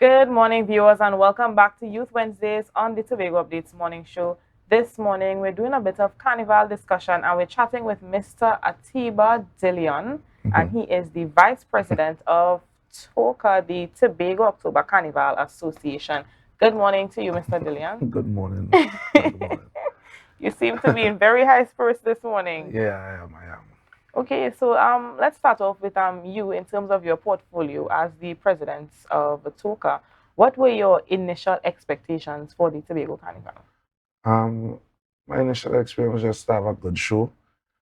Good morning, viewers, and welcome back to Youth Wednesdays on the Tobago Updates morning show. This morning, we're doing a bit of carnival discussion and we're chatting with Mr. Atiba Deleon, and he is the Vice President of TOCA, the Tobago October Carnival Association. Good morning to you, Mr. Deleon. Good morning. Good morning. You seem to be in very high spirits this morning. Yeah, I am. Okay, so let's start off with you in terms of your portfolio as the president of TOCA. What were your initial expectations for the Tobago Carnival? Um, my initial experience was just to have a good show,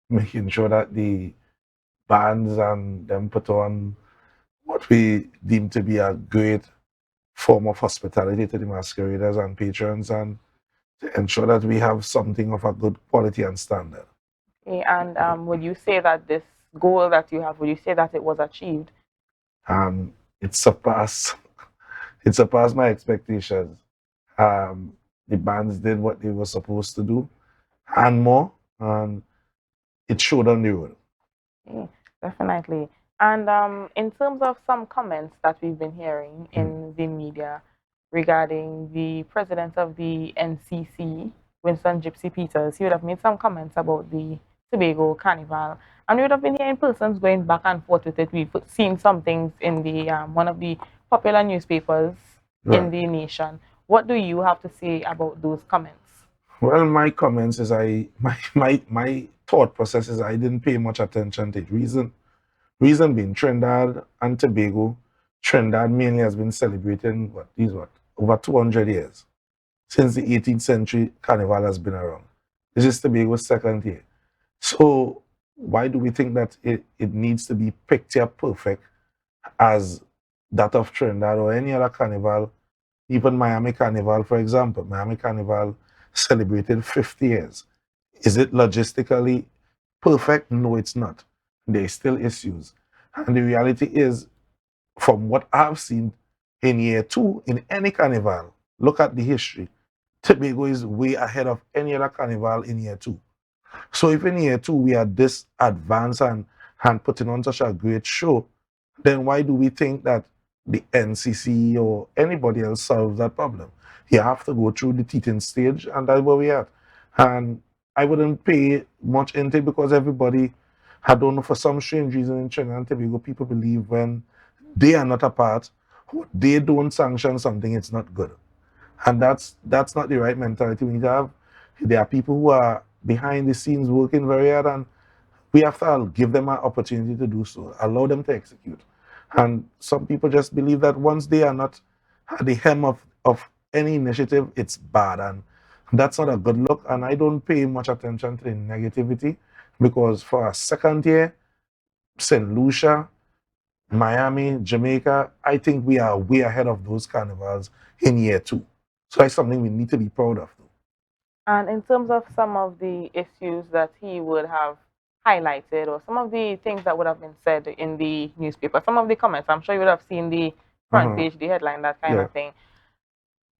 making sure that the bands and them put on what we deem to be a great form of hospitality to the masqueraders and patrons, and to ensure that we have something of a good quality and standard. Okay, and would you say that this goal that you have, would you say that it was achieved? Um, it surpassed it surpassed my expectations. The bands did what they were supposed to do and more, and it showed on the road. Okay, definitely. And in terms of some comments that we've been hearing in the media regarding the president of the NCC, Winston Gypsy Peters, he would have made some comments about the Tobago Carnival. And we would have been hearing persons going back and forth with it. We've seen some things in the one of the popular newspapers in Right. the nation. What do you have to say about those comments? Well, my comments is my thought process is I didn't pay much attention to it. Reason being Trinidad and Tobago, Trinidad mainly has been celebrating what over 200 years since the 18th century. Carnival has been around. This is Tobago's second year. So why do we think that it needs to be picture perfect as that of Trinidad or any other carnival? Even Miami Carnival, for example, Miami Carnival celebrated 50 years. Is it logistically perfect? No, it's not. There's still issues. And the reality is, from what I've seen in year two, in any carnival, look at the history. Tobago is way ahead of any other carnival in year two. So if in year two we are this advanced and putting on such a great show, then why do we think that the NCC or anybody else solves that problem? You have to go through the teething stage, and that's where we are. And I wouldn't pay much into it because everybody, I don't know, for some strange reason in Trinidad and Tobago, people believe when they are not a part, they don't sanction something, it's not good. And that's not the right mentality we need to have. There are people who are behind the scenes working very hard, and we have to give them an opportunity to do so, allow them to execute. And some people just believe that once they are not at the helm of any initiative, it's bad. And that's not a good look. And I don't pay much attention to the negativity because for a second year, St. Lucia, Miami, Jamaica, I think we are way ahead of those carnivals in year two. So that's something we need to be proud of. And in terms of some of the issues that he would have highlighted, or some of the things that would have been said in the newspaper, some of the comments, I'm sure you would have seen the front Uh-huh. page, the headline, that kind Yeah. of thing.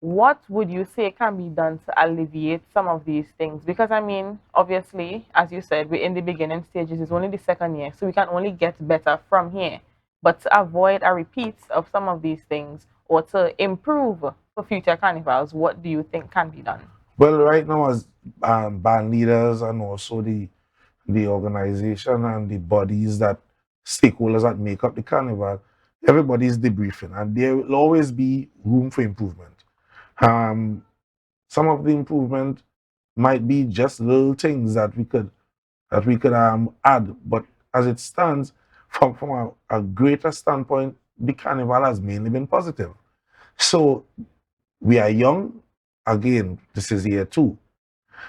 What would you say can be done to alleviate some of these things? Because, I mean, obviously, as you said, we're in the beginning stages, it's only the second year, so we can only get better from here. But to avoid a repeat of some of these things or to improve for future carnivals, what do you think can be done? Well, right now, as band leaders and also the organization and the bodies that stakeholders that make up the carnival, everybody's debriefing, and there will always be room for improvement. Um, some of the improvement might be just little things that we could add, but as it stands, from a greater standpoint, the carnival has mainly been positive. So we are young. Again, this is year two.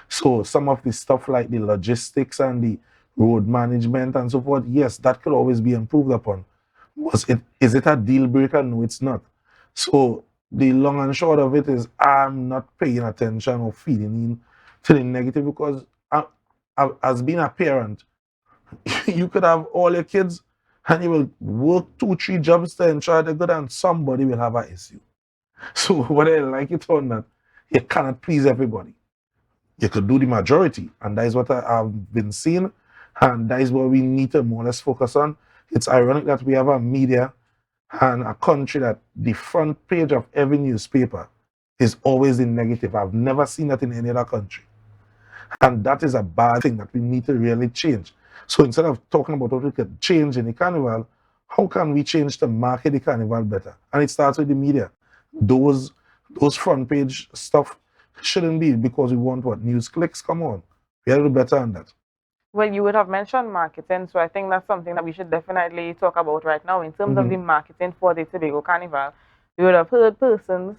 So some of the stuff like the logistics and the road management and so forth, yes, that could always be improved upon. Is it a deal breaker? No, it's not. So the long and short of it is I'm not paying attention or feeding in to the negative because as being a parent, you could have all your kids and you will work two, three jobs to ensure they're good, and somebody will have an issue. So whether you like it or not, you cannot please everybody. You could do the majority, and that is what I've been seeing, and that is what we need to more or less focus on. It's ironic that we have a media and a country that the front page of every newspaper is always in negative. I've never seen that in any other country. And that is a bad thing that we need to really change. So instead of talking about what we could change in the carnival, how can we change to market the carnival better? And it starts with the media. Those those front page stuff shouldn't be because we want what? News clicks? Come on. We have to do better on that. Well, you would have mentioned marketing, so I think that's something that we should definitely talk about right now. In terms of the marketing for the Tobago Carnival, we would have heard persons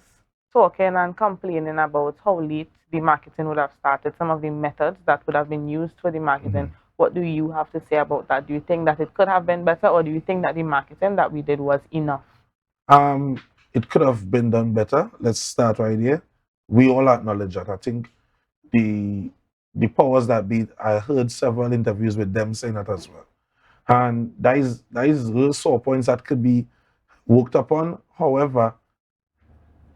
talking and complaining about how late the marketing would have started, some of the methods that would have been used for the marketing. What do you have to say about that? Do you think that it could have been better, or do you think that the marketing that we did was enough? It could have been done better. Let's start right here. We all acknowledge that. I think the the powers that be, I heard several interviews with them saying that as well. And that is real sore points that could be worked upon. However,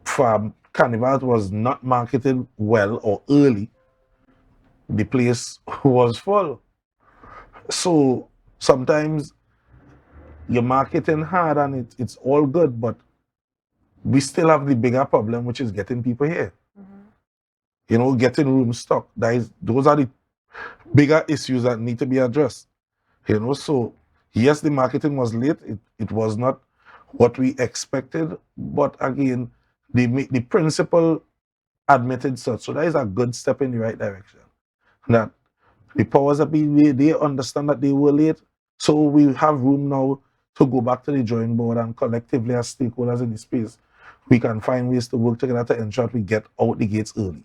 for Carnival it was not marketed well or early. The place was full. So sometimes you're marketing hard and it's all good, but we still have the bigger problem, which is getting people here. Getting room stock. Those are the bigger issues that need to be addressed. So yes, the marketing was late. It was not what we expected, but again, the principal admitted such. So that is a good step in the right direction. That the powers that be, they understand that they were late. So we have room now to go back to the drawing board and collectively as stakeholders in the space, we can find ways to work together to ensure we get out the gates early.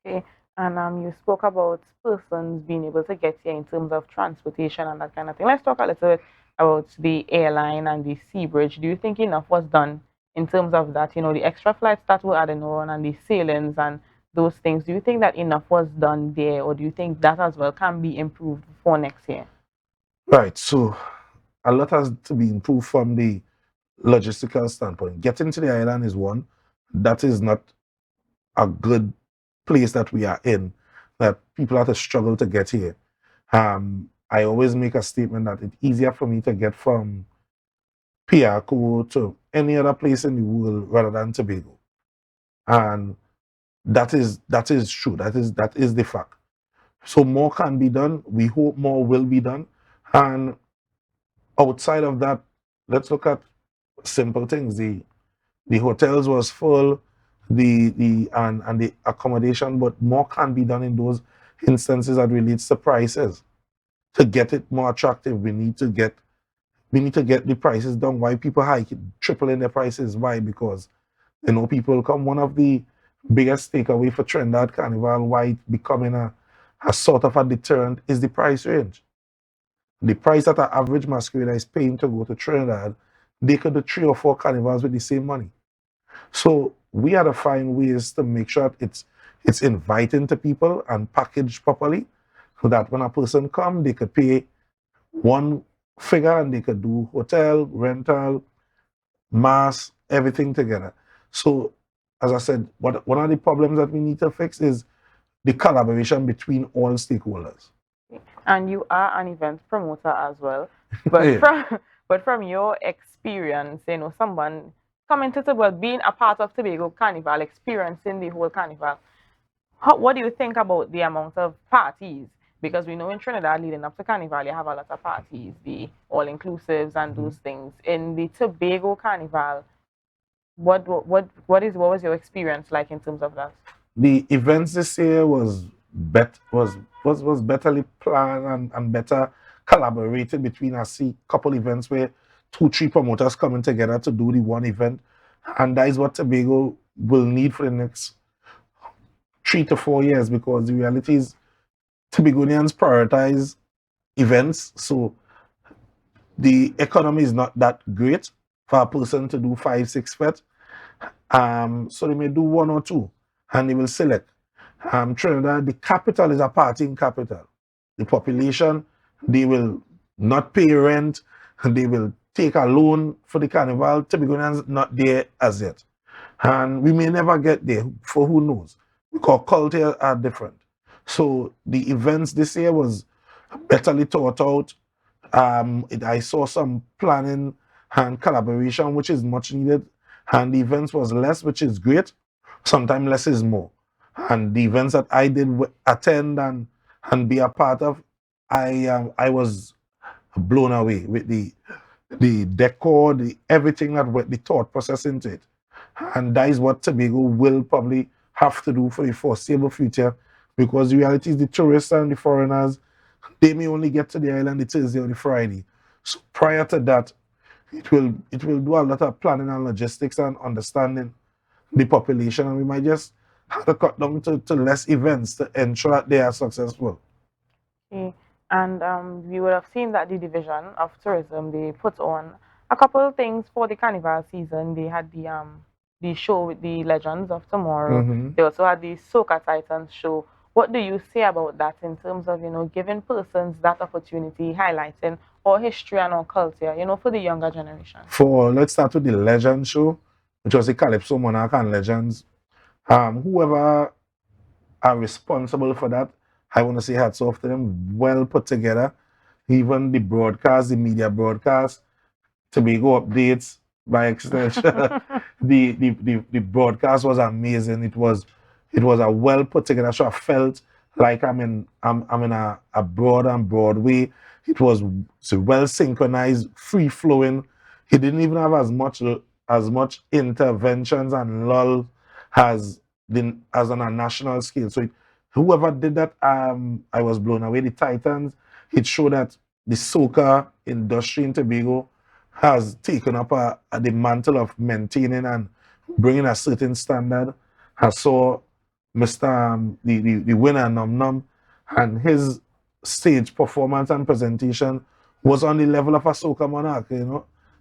Okay. And you spoke about persons being able to get here in terms of transportation and that kind of thing. Let's talk a little bit about the airline and the sea bridge. Do you think enough was done in terms of that? The extra flights that were added on and the sailings and those things. Do you think that enough was done there, or do you think that as well can be improved for next year? Right. So a lot has to be improved from the logistical standpoint. Getting to the island is one. That is not a good place that we are in, that people have to struggle to get here. I always make a statement that it's easier for me to get from Piaco to any other place in the world rather than Tobago. And that is true. That is the fact. So more can be done. We hope more will be done. And outside of that, let's look at simple things. The hotels was full, and the accommodation, but more can be done in those instances that relates to prices. To get it more attractive, we need to get the prices down. Why people hike it, tripling their prices? Why? Because people come. One of the biggest takeaway for Trinidad Carnival, why it becoming a sort of a deterrent, is the price range. The price that an average masquerader is paying to go to Trinidad, they could do 3 or 4 carnivals with the same money. So we had to find ways to make sure it's inviting to people and packaged properly, so that when a person come, they could pay one figure and they could do hotel, rental, mass, everything together. So as I said, one of the problems that we need to fix is the collaboration between all stakeholders. And you are an event promoter as well. But Yeah. from your experience, someone coming to Tobago, being a part of Tobago Carnival, experiencing the whole carnival, what do you think about the amount of parties? Because we know in Trinidad, leading up to Carnival, you have a lot of parties, the all-inclusives and those things. In the Tobago Carnival, what was your experience like in terms of that? The events this year was betterly planned and better collaborated between. I see couple events where 2, 3 promoters coming together to do the one event, and that is what Tobago will need for the next 3 to 4 years, because the reality is Tobagonians prioritize events. So the economy is not that great for a person to do 5, 6 fete. So they may do 1 or 2 and they will select. Trinidad, the capital is a partying capital. The population, they will not pay rent, they will take a loan for the carnival. Tobagonians not there as yet. And we may never get there, for who knows, because cultures are different. So the events this year was betterly thought out. I saw some planning and collaboration, which is much needed. And the events was less, which is great. Sometimes less is more. And the events that I did attend and be a part of, I was blown away with the decor, the everything that went, the thought process into it. And that is what Tobago will probably have to do for the foreseeable future, because the reality is the tourists and the foreigners, they may only get to the island the Thursday or the Friday. So prior to that, it will do a lot of planning and logistics and understanding the population, and we might just have to cut down to less events to ensure that they are successful. Okay. And you would have seen that the Division of Tourism, they put on a couple of things for the Carnival season. They had the show with the Legends of Tomorrow. Mm-hmm. They also had the Soca Titans show. What do you say about that in terms of, giving persons that opportunity, highlighting our history and our culture, for the younger generation? Let's start with the Legend show, which was the Calypso Monarch and Legends. Whoever are responsible for that, I want to say hats off to them. Well put together. Even the broadcast, the media broadcast, Tobago updates by extension. The broadcast was amazing. It was a well put together show. I felt like I'm in a broad and Broadway. It was so well synchronized, free flowing. He didn't even have as much interventions and lull as on a national scale. So whoever did that, I was blown away. The Titans, it showed that the soca industry in Tobago has taken up the mantle of maintaining and bringing a certain standard. I saw Mr. The winner Num Num, and his stage performance and presentation was on the level of a soca monarch,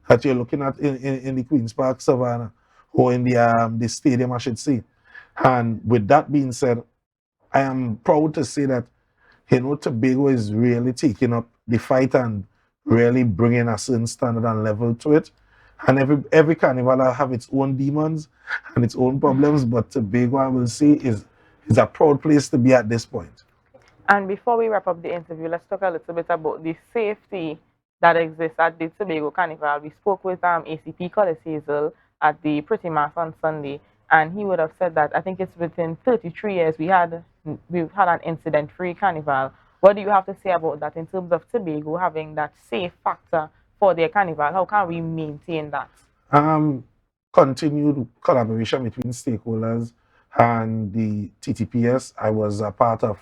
that you're looking at in the Queen's Park Savannah, or in the stadium, I should say. And with that being said, I am proud to say that Tobago is really taking up the fight and really bringing a certain standard and level to it. And every carnival will have its own demons and its own problems, but Tobago, I will say, is a proud place to be at this point. And before we wrap up the interview, let's talk a little bit about the safety that exists at the Tobago Carnival. We spoke with ACP Collis Hazel at the Pretty Mass on Sunday, and he would have said that I think it's within 33 years we've had an incident-free carnival. What do you have to say about that in terms of Tobago having that safe factor for their carnival? How can we maintain that? Um, Continued collaboration between stakeholders and the TTPS. I was a part of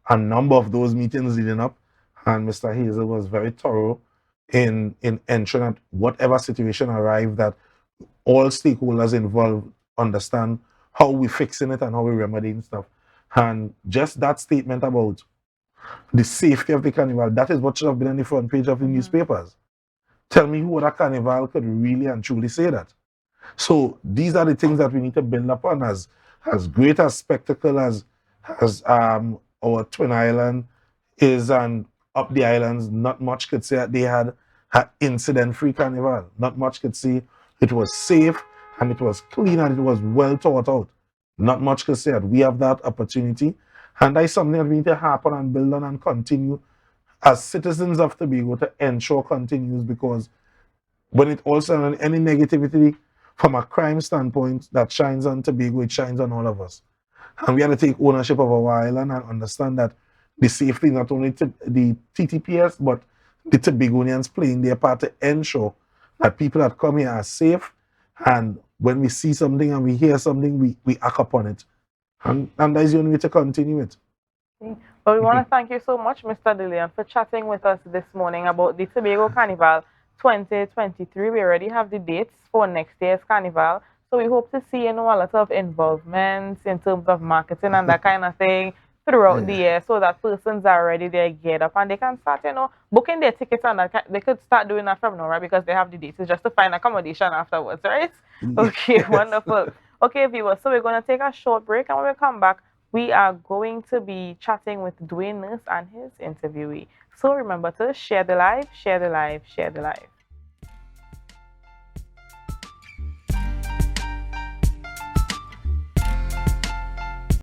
a number of those meetings leading up, and Mr. Hazel was very thorough in ensuring that whatever situation arrived, that all stakeholders involved understand how we fixing it and how we remedying stuff. And just that statement about the safety of the carnival, that is what should have been on the front page of the newspapers. Tell me who at a carnival could really and truly say that. So these are the things that we need to build upon, as great a spectacle as our Twin Island is, and up the islands, not much could say that they had incident-free carnival. Not much could say it was safe and it was clean and it was well thought out. Not much could say that we have that opportunity, and that is something that we need to happen and build on and continue as citizens of Tobago to ensure continues, because when it also on any negativity from a crime standpoint that shines on Tobago, it shines on all of us. And we have to take ownership of our island and understand that the safety, not only to the TTPS, but the Tobagonians playing their part to ensure that people that come here are safe. And when we see something and we hear something, we act upon it. And that is the only way to continue it. Okay. Well, we want to thank you so much, Mr. Deleon, for chatting with us this morning about the Tobago Carnival 2023. We already have the dates for next year's Carnival. So we hope to see, a lot of involvement in terms of marketing and that kind of thing throughout the year, so that persons are ready, they're geared up, and they can start, booking their tickets, and they could start doing that from now, right? Because they have the dates. It's just to find accommodation afterwards, right? Okay, wonderful. Okay, viewers, so we're going to take a short break, and when we come back, we are going to be chatting with Dwayne Nurse and his interviewee. So remember to share the live, share the live, share the live.